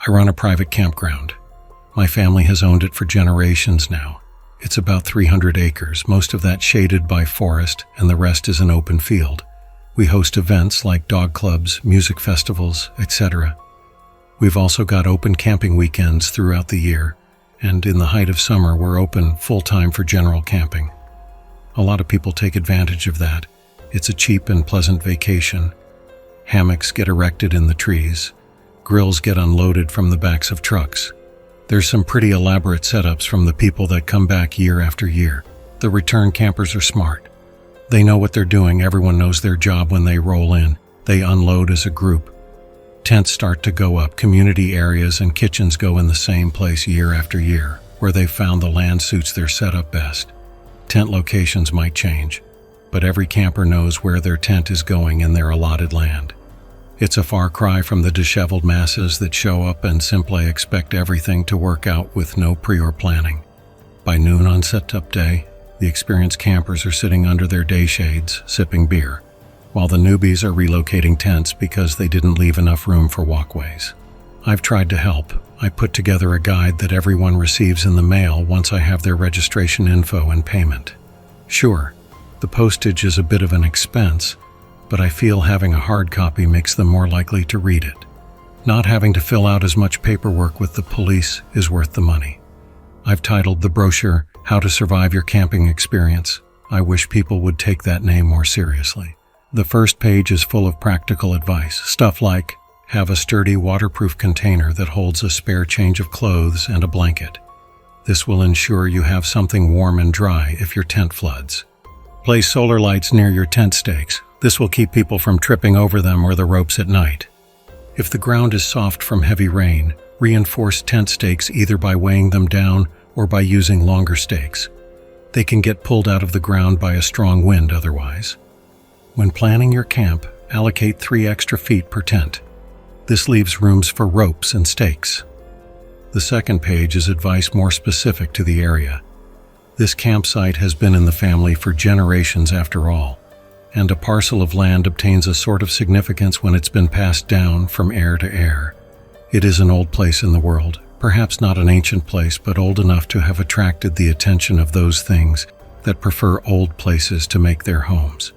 I run a private campground. My family has owned it for generations now. It's about 300 acres, most of that shaded by forest, and the rest is an open field. We host events like dog clubs, music festivals, etc. We've also got open camping weekends throughout the year, and in the height of summer we're open full-time for general camping. A lot of people take advantage of that. It's a cheap and pleasant vacation. Hammocks get erected in the trees. Grills get unloaded from the backs of trucks. There's some pretty elaborate setups from the people that come back year after year. The return campers are smart. They know what they're doing. Everyone knows their job when they roll in. They unload as a group. Tents start to go up. Community areas and kitchens go in the same place year after year, where they've found the land suits their setup best. Tent locations might change, but every camper knows where their tent is going in their allotted land. It's a far cry from the disheveled masses that show up and simply expect everything to work out with no prior planning. By noon on setup day, the experienced campers are sitting under their day shades, sipping beer, while the newbies are relocating tents because they didn't leave enough room for walkways. I've tried to help. I put together a guide that everyone receives in the mail once I have their registration info and payment. Sure, the postage is a bit of an expense, but I feel having a hard copy makes them more likely to read it. Not having to fill out as much paperwork with the police is worth the money. I've titled the brochure, How to Survive Your Camping Experience. I wish people would take that name more seriously. The first page is full of practical advice, stuff like, have a sturdy waterproof container that holds a spare change of clothes and a blanket. This will ensure you have something warm and dry if your tent floods. Place solar lights near your tent stakes. This will keep people from tripping over them or the ropes at night. If the ground is soft from heavy rain, reinforce tent stakes either by weighing them down or by using longer stakes. They can get pulled out of the ground by a strong wind otherwise. When planning your camp, allocate 3 extra feet per tent. This leaves rooms for ropes and stakes. The second page is advice more specific to the area. This campsite has been in the family for generations after all, and a parcel of land obtains a sort of significance when it's been passed down from heir to heir. It is an old place in the world, perhaps not an ancient place, but old enough to have attracted the attention of those things that prefer old places to make their homes.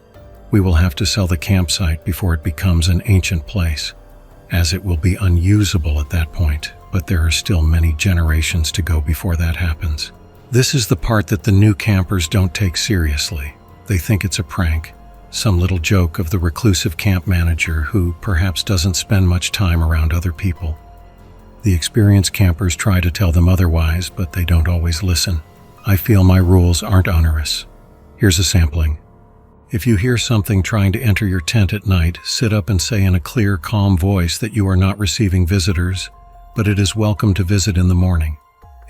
We will have to sell the campsite before it becomes an ancient place, as it will be unusable at that point, but there are still many generations to go before that happens. This is the part that the new campers don't take seriously. They think it's a prank. Some little joke of the reclusive camp manager who perhaps doesn't spend much time around other people. The experienced campers try to tell them otherwise, but they don't always listen. I feel my rules aren't onerous. Here's a sampling. If you hear something trying to enter your tent at night, sit up and say in a clear, calm voice that you are not receiving visitors, but it is welcome to visit in the morning.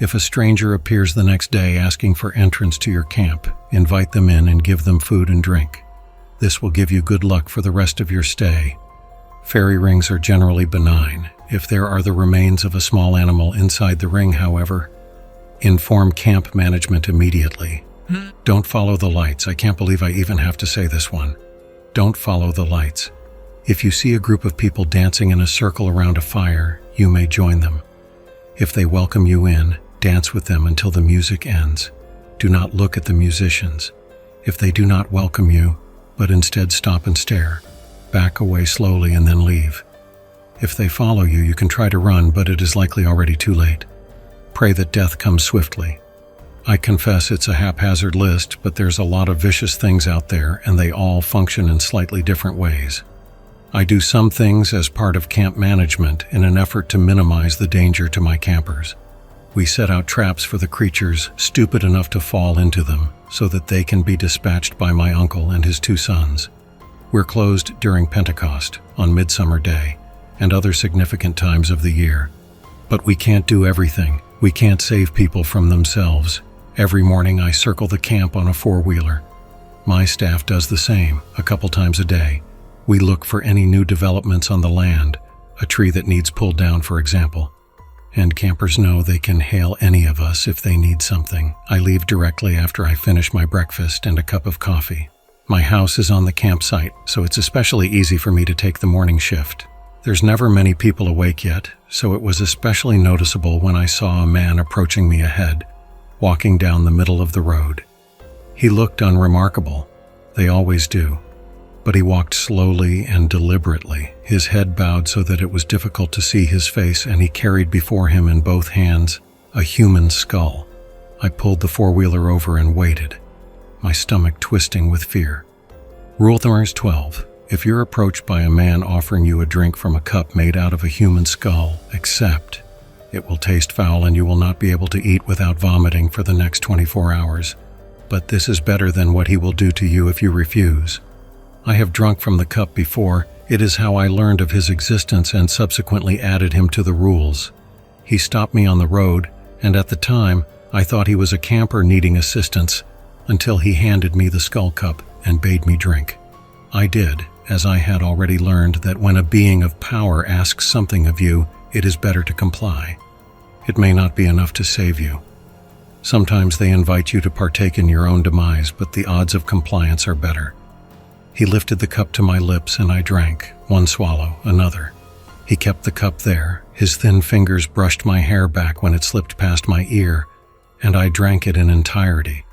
If a stranger appears the next day asking for entrance to your camp, invite them in and give them food and drink. This will give you good luck for the rest of your stay. Fairy rings are generally benign. If there are the remains of a small animal inside the ring, however, inform camp management immediately. Don't follow the lights. I can't believe I even have to say this one. Don't follow the lights. If you see a group of people dancing in a circle around a fire, you may join them. If they welcome you in, dance with them until the music ends. Do not look at the musicians. If they do not welcome you, but instead stop and stare, back away slowly and then leave. If they follow you, you can try to run, but it is likely already too late. Pray that death comes swiftly. I confess it's a haphazard list, but there's a lot of vicious things out there, and they all function in slightly different ways. I do some things as part of camp management in an effort to minimize the danger to my campers. We set out traps for the creatures stupid enough to fall into them, so that they can be dispatched by my uncle and his 2 sons. We're closed during Pentecost, on Midsummer Day, and other significant times of the year. But we can't do everything. We can't save people from themselves. Every morning I circle the camp on a 4-wheeler. My staff does the same, a couple times a day. We look for any new developments on the land, a tree that needs pulled down, for example. And campers know they can hail any of us if they need something. I leave directly after I finish my breakfast and a cup of coffee. My house is on the campsite, so it's especially easy for me to take the morning shift. There's never many people awake yet, so it was especially noticeable when I saw a man approaching me ahead, walking down the middle of the road. He looked unremarkable. They always do. But he walked slowly and deliberately, his head bowed so that it was difficult to see his face, and he carried before him in both hands a human skull. I pulled the four-wheeler over and waited, my stomach twisting with fear. Rule number 12. If you're approached by a man offering you a drink from a cup made out of a human skull, accept. It will taste foul and you will not be able to eat without vomiting for the next 24 hours. But this is better than what he will do to you if you refuse. I have drunk from the cup before. It is how I learned of his existence and subsequently added him to the rules. He stopped me on the road, and at the time, I thought he was a camper needing assistance, until he handed me the skull cup and bade me drink. I did, as I had already learned that when a being of power asks something of you, it is better to comply. It may not be enough to save you. Sometimes they invite you to partake in your own demise, but the odds of compliance are better. He lifted the cup to my lips and I drank, one swallow, another. He kept the cup there. His thin fingers brushed my hair back when it slipped past my ear, and I drank it in entirety.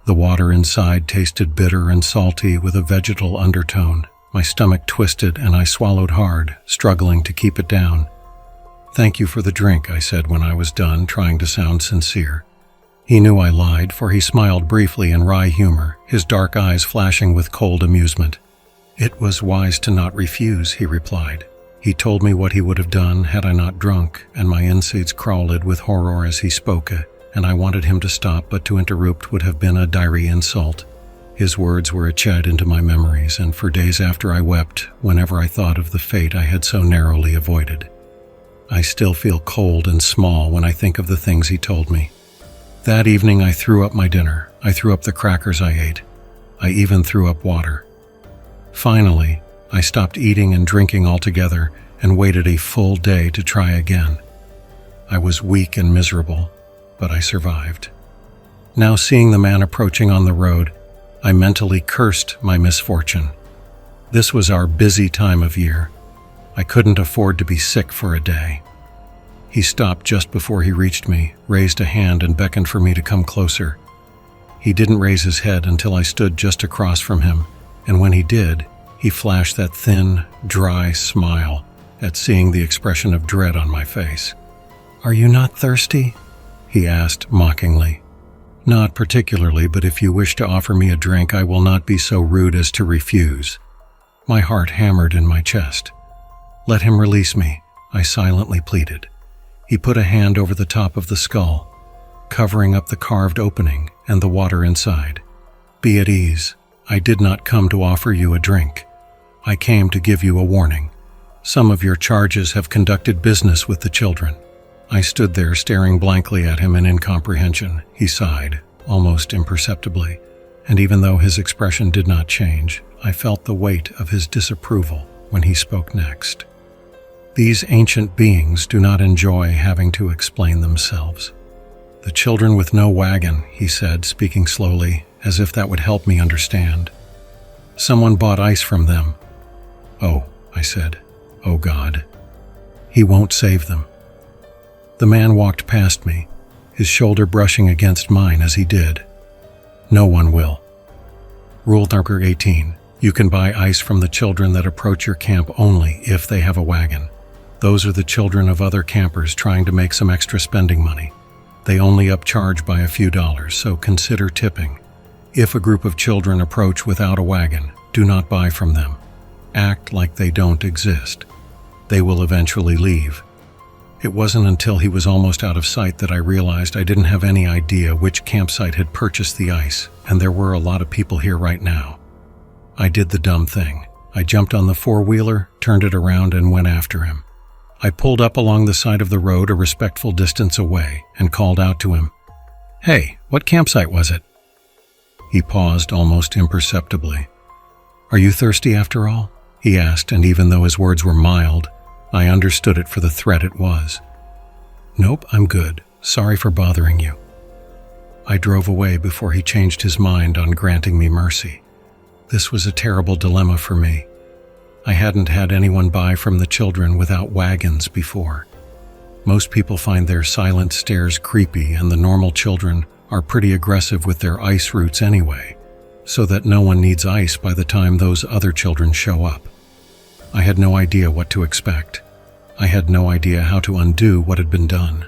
The water inside tasted bitter and salty with a vegetal undertone. My stomach twisted and I swallowed hard, struggling to keep it down. "Thank you for the drink," I said when I was done, trying to sound sincere. He knew I lied, for he smiled briefly in wry humor, his dark eyes flashing with cold amusement. "It was wise to not refuse," he replied. He told me what he would have done had I not drunk, and my insides crawled with horror as he spoke, and I wanted him to stop, but to interrupt would have been a direct insult. His words were etched into my memories, and for days after I wept whenever I thought of the fate I had so narrowly avoided. I still feel cold and small when I think of the things he told me. That evening I threw up my dinner. I threw up the crackers I ate. I even threw up water. Finally, I stopped eating and drinking altogether and waited a full day to try again. I was weak and miserable, but I survived. Now, seeing the man approaching on the road, I mentally cursed my misfortune. This was our busy time of year. I couldn't afford to be sick for a day. He stopped just before he reached me, raised a hand and beckoned for me to come closer. He didn't raise his head until I stood just across from him, and when he did, he flashed that thin, dry smile at seeing the expression of dread on my face. "Are you not thirsty?" he asked mockingly. "Not particularly, but if you wish to offer me a drink, I will not be so rude as to refuse." My heart hammered in my chest. "Let him release me," I silently pleaded. He put a hand over the top of the skull, covering up the carved opening and the water inside. "Be at ease. I did not come to offer you a drink. I came to give you a warning. Some of your charges have conducted business with the children." I stood there staring blankly at him in incomprehension. He sighed, almost imperceptibly, and even though his expression did not change, I felt the weight of his disapproval when he spoke next. "These ancient beings do not enjoy having to explain themselves. The children with no wagon," he said, speaking slowly, as if that would help me understand. "Someone bought ice from them." "Oh," I said. "Oh God. He won't save them." The man walked past me, his shoulder brushing against mine as he did. "No one will." Rule number 18. You can buy ice from the children that approach your camp only if they have a wagon. Those are the children of other campers trying to make some extra spending money. They only upcharge by a few dollars, so consider tipping. If a group of children approach without a wagon, do not buy from them. Act like they don't exist. They will eventually leave. It wasn't until he was almost out of sight that I realized I didn't have any idea which campsite had purchased the ice, and there were a lot of people here right now. I did the dumb thing. I jumped on the four-wheeler, turned it around, and went after him. I pulled up along the side of the road a respectful distance away and called out to him, "Hey, what campsite was it?" He paused almost imperceptibly. "Are you thirsty after all?" he asked, and even though his words were mild, I understood it for the threat it was. "Nope, I'm good. Sorry for bothering you." I drove away before he changed his mind on granting me mercy. This was a terrible dilemma for me. I hadn't had anyone buy from the children without wagons before. Most people find their silent stares creepy, and the normal children are pretty aggressive with their ice roots anyway, so that no one needs ice by the time those other children show up. I had no idea what to expect. I had no idea how to undo what had been done.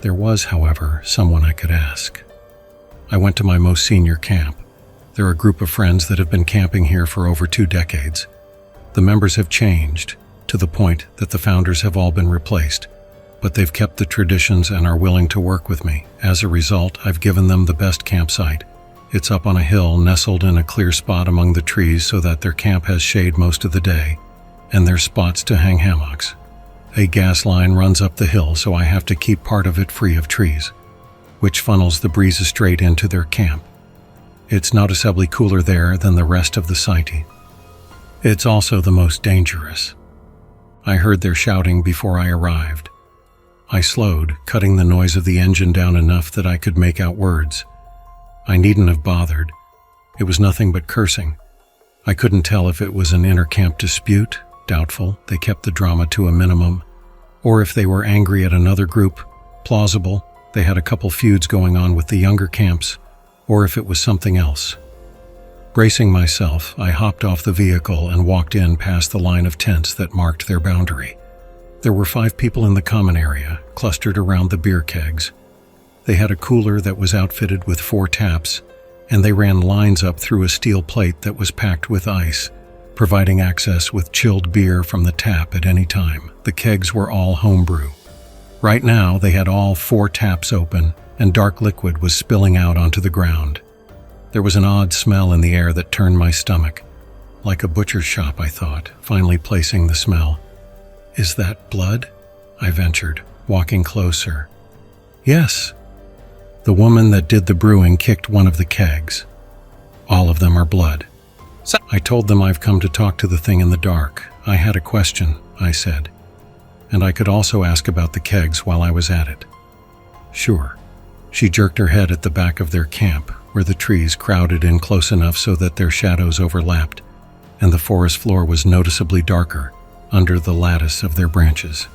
There was, however, someone I could ask. I went to my most senior camp. They're a group of friends that have been camping here for over 2 decades. The members have changed, to the point that the founders have all been replaced, but they've kept the traditions and are willing to work with me. As a result, I've given them the best campsite. It's up on a hill, nestled in a clear spot among the trees so that their camp has shade most of the day, and there's spots to hang hammocks. A gas line runs up the hill, so I have to keep part of it free of trees, which funnels the breezes straight into their camp. It's noticeably cooler there than the rest of the site. It's also the most dangerous. I heard their shouting before I arrived. I slowed, cutting the noise of the engine down enough that I could make out words. I needn't have bothered. It was nothing but cursing. I couldn't tell if it was an inter-camp dispute, doubtful, they kept the drama to a minimum, or if they were angry at another group, plausible, they had a couple feuds going on with the younger camps, or if it was something else. Bracing myself, I hopped off the vehicle and walked in past the line of tents that marked their boundary. There were 5 people in the common area, clustered around the beer kegs. They had a cooler that was outfitted with 4 taps, and they ran lines up through a steel plate that was packed with ice, providing access with chilled beer from the tap at any time. The kegs were all homebrew. Right now, they had all 4 taps open, and dark liquid was spilling out onto the ground. There was an odd smell in the air that turned my stomach. Like a butcher's shop, I thought, finally placing the smell. "Is that blood?" I ventured, walking closer. "Yes." The woman that did the brewing kicked one of the kegs. "All of them are blood." I told them I've come to talk to the thing in the dark. I had a question, I said. And I could also ask about the kegs while I was at it. "Sure." She jerked her head at the back of their camp, where the trees crowded in close enough so that their shadows overlapped, and the forest floor was noticeably darker under the lattice of their branches.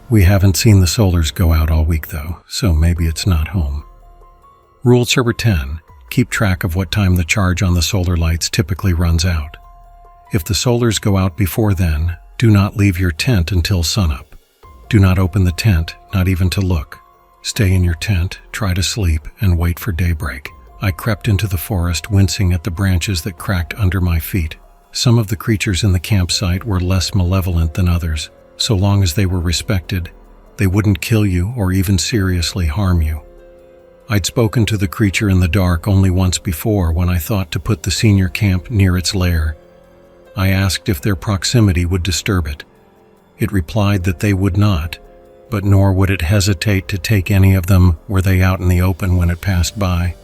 "We haven't seen the solars go out all week, though, so maybe it's not home." Rule number 10. Keep track of what time the charge on the solar lights typically runs out. If the solars go out before then, do not leave your tent until sunup. Do not open the tent, not even to look. Stay in your tent, try to sleep, and wait for daybreak. I crept into the forest, wincing at the branches that cracked under my feet. Some of the creatures in the campsite were less malevolent than others. So long as they were respected, they wouldn't kill you or even seriously harm you. I'd spoken to the creature in the dark only once before when I thought to put the senior camp near its lair. I asked if their proximity would disturb it. It replied that they would not, but nor would it hesitate to take any of them were they out in the open when it passed by.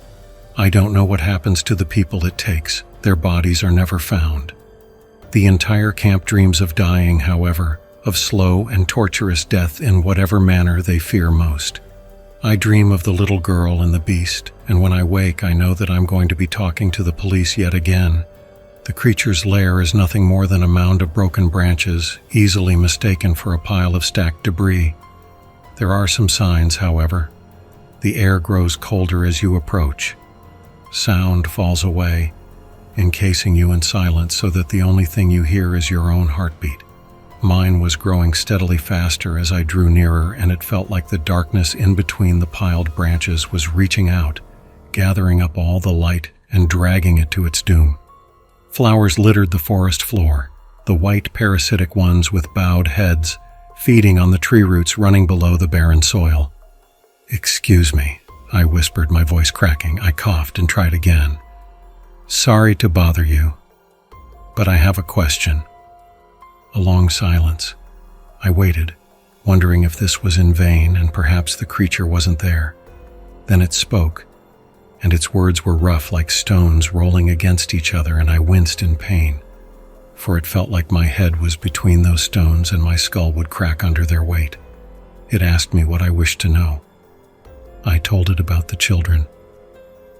I don't know what happens to the people it takes. Their bodies are never found. The entire camp dreams of dying, however, of slow and torturous death in whatever manner they fear most. I dream of the little girl and the beast, and when I wake I know that I'm going to be talking to the police yet again. The creature's lair is nothing more than a mound of broken branches, easily mistaken for a pile of stacked debris. There are some signs, however. The air grows colder as you approach. Sound falls away, encasing you in silence so that the only thing you hear is your own heartbeat. Mine was growing steadily faster as I drew nearer, and it felt like the darkness in between the piled branches was reaching out, gathering up all the light and dragging it to its doom. Flowers littered the forest floor, the white parasitic ones with bowed heads, feeding on the tree roots running below the barren soil. "Excuse me," I whispered, my voice cracking. I coughed and tried again. "Sorry to bother you, but I have a question." A long silence. I waited, wondering if this was in vain and perhaps the creature wasn't there. Then it spoke, and its words were rough like stones rolling against each other, and I winced in pain, for it felt like my head was between those stones and my skull would crack under their weight. It asked me what I wished to know. I told it about the children,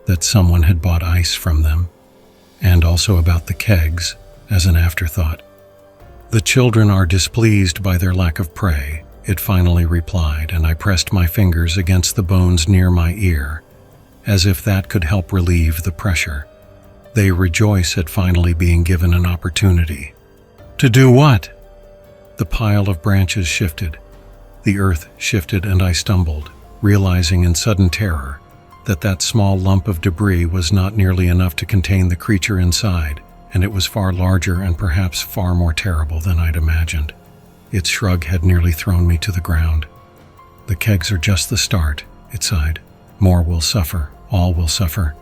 that someone had bought ice from them, and also about the kegs as an afterthought. "The children are displeased by their lack of prey," it finally replied, and I pressed my fingers against the bones near my ear, as if that could help relieve the pressure. "They rejoice at finally being given an opportunity." "To do what?" The pile of branches shifted. The earth shifted, and I stumbled, realizing in sudden terror that small lump of debris was not nearly enough to contain the creature inside, and it was far larger and perhaps far more terrible than I'd imagined. Its shrug had nearly thrown me to the ground. "The kegs are just the start," it sighed. "More will suffer, all will suffer,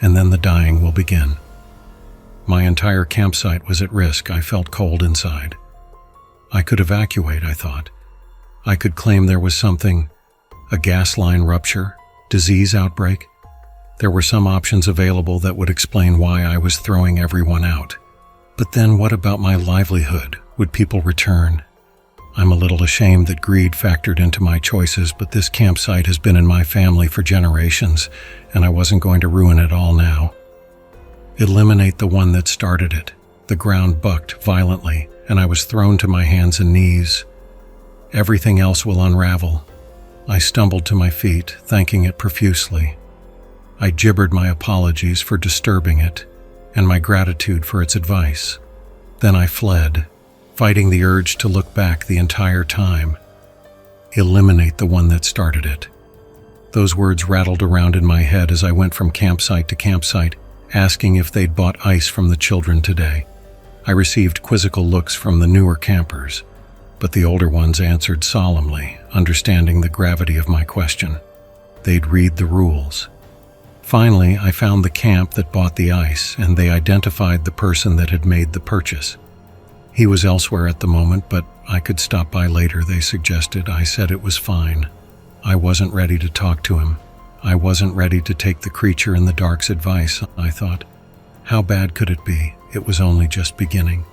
and then the dying will begin." My entire campsite was at risk. I felt cold inside. I could evacuate, I thought. I could claim there was something, a gas line rupture, disease outbreak. There were some options available that would explain why I was throwing everyone out. But then what about my livelihood? Would people return? I'm a little ashamed that greed factored into my choices, but this campsite has been in my family for generations, and I wasn't going to ruin it all now. Eliminate the one that started it. The ground bucked violently, and I was thrown to my hands and knees. Everything else will unravel. I stumbled to my feet, thanking it profusely. I gibbered my apologies for disturbing it, and my gratitude for its advice. Then I fled, fighting the urge to look back the entire time. Eliminate the one that started it. Those words rattled around in my head as I went from campsite to campsite, asking if they'd bought ice from the children today. I received quizzical looks from the newer campers, but the older ones answered solemnly, understanding the gravity of my question. They'd read the rules. Finally, I found the camp that bought the ice, and they identified the person that had made the purchase. He was elsewhere at the moment, but I could stop by later, they suggested. I said it was fine. I wasn't ready to talk to him. I wasn't ready to take the creature in the dark's advice, I thought. How bad could it be? It was only just beginning.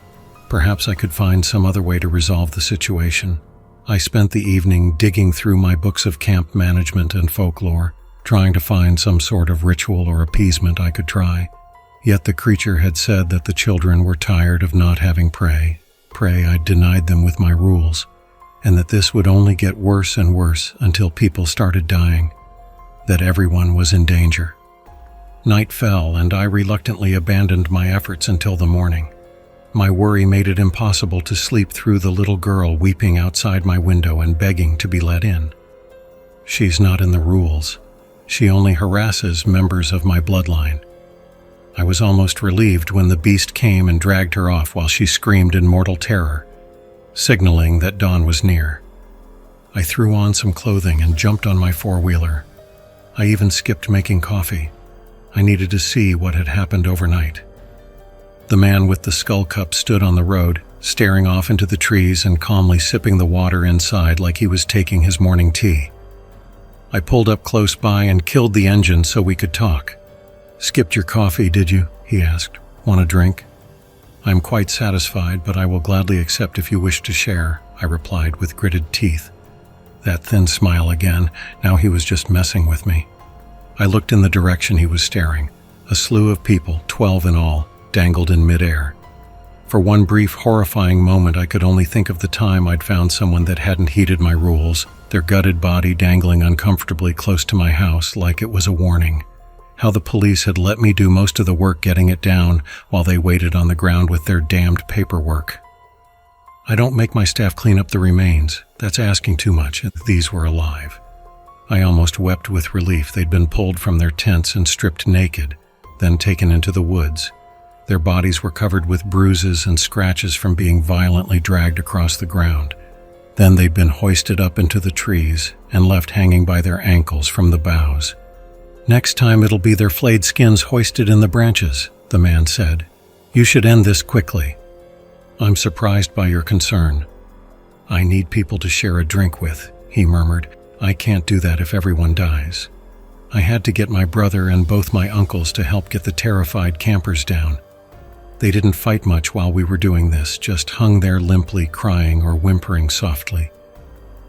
Perhaps I could find some other way to resolve the situation. I spent the evening digging through my books of camp management and folklore, trying to find some sort of ritual or appeasement I could try. Yet the creature had said that the children were tired of not having prey I'd denied them with my rules, and that this would only get worse and worse until people started dying, that everyone was in danger. Night fell, and I reluctantly abandoned my efforts until the morning. My worry made it impossible to sleep through the little girl weeping outside my window and begging to be let in. She's not in the rules. She only harasses members of my bloodline. I was almost relieved when the beast came and dragged her off while she screamed in mortal terror, signaling that dawn was near. I threw on some clothing and jumped on my four-wheeler. I even skipped making coffee. I needed to see what had happened overnight. The man with the skull cup stood on the road, staring off into the trees and calmly sipping the water inside like he was taking his morning tea. I pulled up close by and killed the engine so we could talk. "Skipped your coffee, did you?" he asked. "Want a drink?" "I'm quite satisfied, but I will gladly accept if you wish to share," I replied with gritted teeth. That thin smile again. Now he was just messing with me. I looked in the direction he was staring. A slew of people, 12 in all, dangled in midair. For one brief, horrifying moment, I could only think of the time I'd found someone that hadn't heeded my rules, their gutted body dangling uncomfortably close to my house like it was a warning. How the police had let me do most of the work getting it down while they waited on the ground with their damned paperwork. I don't make my staff clean up the remains. That's asking too much. These were alive. I almost wept with relief. They'd been pulled from their tents and stripped naked, then taken into the woods. Their bodies were covered with bruises and scratches from being violently dragged across the ground. Then they'd been hoisted up into the trees and left hanging by their ankles from the boughs. "Next time it'll be their flayed skins hoisted in the branches," the man said. "You should end this quickly." "I'm surprised by your concern." "I need people to share a drink with," he murmured. "I can't do that if everyone dies." I had to get my brother and both my uncles to help get the terrified campers down. They didn't fight much while we were doing this, just hung there limply, crying or whimpering softly.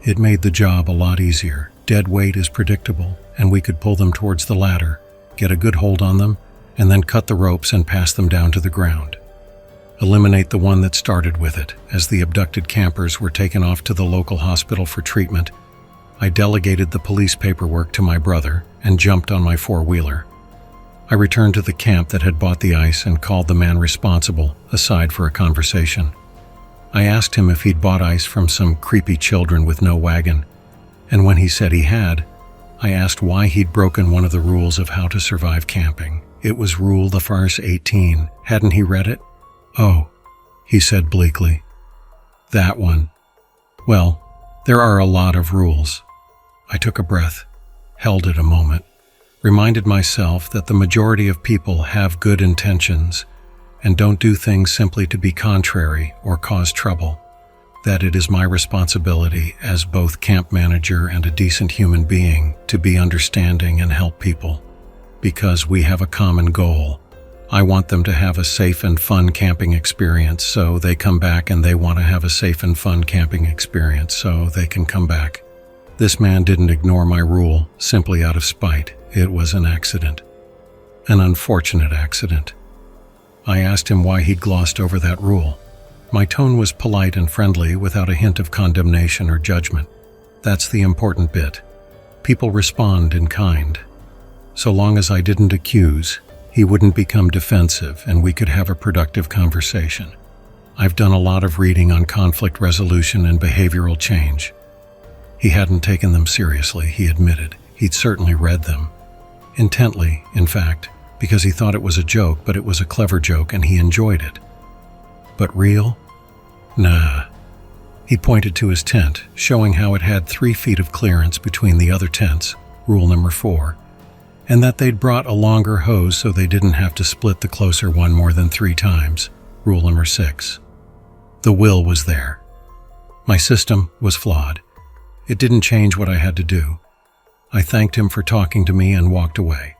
It made the job a lot easier. Dead weight is predictable, and we could pull them towards the ladder, get a good hold on them, and then cut the ropes and pass them down to the ground. eliminate the one that started with it. As the abducted campers were taken off to the local hospital for treatment, I delegated the police paperwork to my brother and jumped on my four-wheeler. I returned to the camp that had bought the ice and called the man responsible aside for a conversation. I asked him if he'd bought ice from some creepy children with no wagon, and when he said he had, I asked why he'd broken one of the rules of how to survive camping. It was Rule the Farce 18. Hadn't he read it? "Oh," he said bleakly. "That one. Well, there are a lot of rules." I took a breath, held it a moment, reminded myself that the majority of people have good intentions and don't do things simply to be contrary or cause trouble, that it is my responsibility as both camp manager and a decent human being to be understanding and help people, because we have a common goal. I want them to have a safe and fun camping experience, so they come back, and they want to have a safe and fun camping experience so they can come back. This man didn't ignore my rule simply out of spite. It was an accident. An unfortunate accident. I asked him why he'd glossed over that rule. My tone was polite and friendly without a hint of condemnation or judgment. That's the important bit. People respond in kind. So long as I didn't accuse, he wouldn't become defensive and we could have a productive conversation. I've done a lot of reading on conflict resolution and behavioral change. He hadn't taken them seriously, he admitted. He'd certainly read them. Intently, in fact, because he thought it was a joke, but it was a clever joke and he enjoyed it. But real? Nah. He pointed to his tent, showing how it had 3 feet of clearance between the other tents, rule number 4, and that they'd brought a longer hose so they didn't have to split the closer one more than 3 times, rule number 6. The will was there. My system was flawed. It didn't change what I had to do. I thanked him for talking to me and walked away.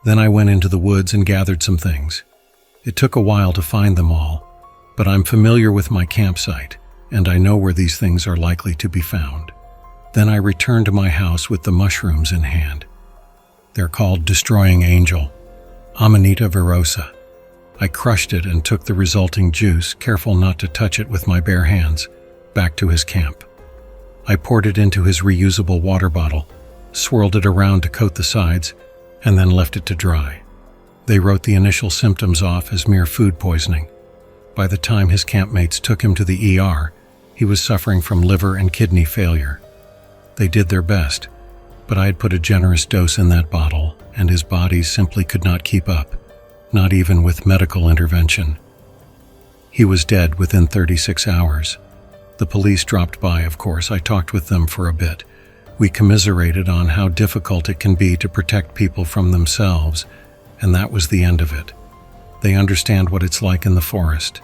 Then I went into the woods and gathered some things. It took a while to find them all, but I'm familiar with my campsite, and I know where these things are likely to be found. Then I returned to my house with the mushrooms in hand. They're called Destroying Angel, Amanita virosa. I crushed it and took the resulting juice, careful not to touch it with my bare hands, back to his camp. I poured it into his reusable water bottle, swirled it around to coat the sides, and then left it to dry. They wrote the initial symptoms off as mere food poisoning. By the time his campmates took him to the ER, he was suffering from liver and kidney failure. They did their best, but I had put a generous dose in that bottle, and his body simply could not keep up, not even with medical intervention. He was dead within 36 hours. The police dropped by, of course. I talked with them for a bit. We commiserated on how difficult it can be to protect people from themselves, and that was the end of it. They understand what it's like in the forest.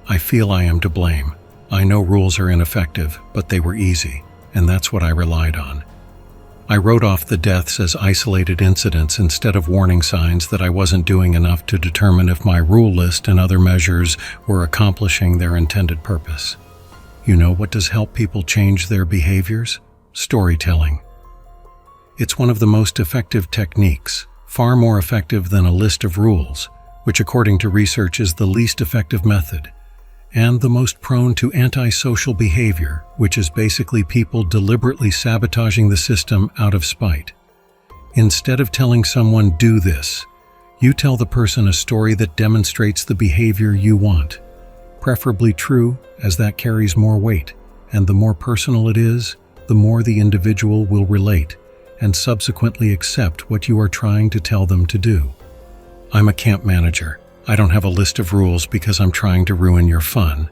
I feel I am to blame. I know rules are ineffective, but they were easy, and that's what I relied on. I wrote off the deaths as isolated incidents instead of warning signs that I wasn't doing enough to determine if my rule list and other measures were accomplishing their intended purpose. You know what does help people change their behaviors? Storytelling. It's one of the most effective techniques, far more effective than a list of rules, which according to research is the least effective method, and the most prone to antisocial behavior, which is basically people deliberately sabotaging the system out of spite. Instead of telling someone, "Do this," you tell the person a story that demonstrates the behavior you want. Preferably true, as that carries more weight, and the more personal it is, the more the individual will relate and subsequently accept what you are trying to tell them to do. I'm a camp manager. I don't have a list of rules because I'm trying to ruin your fun.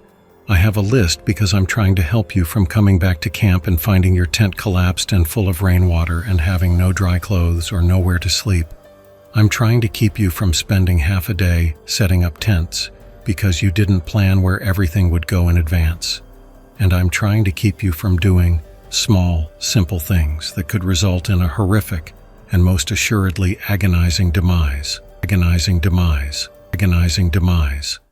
I have a list because I'm trying to help you from coming back to camp and finding your tent collapsed and full of rainwater and having no dry clothes or nowhere to sleep. I'm trying to keep you from spending half a day setting up tents because you didn't plan where everything would go in advance. And I'm trying to keep you from doing small, simple things that could result in a horrific and most assuredly agonizing demise. Agonizing demise. Agonizing demise.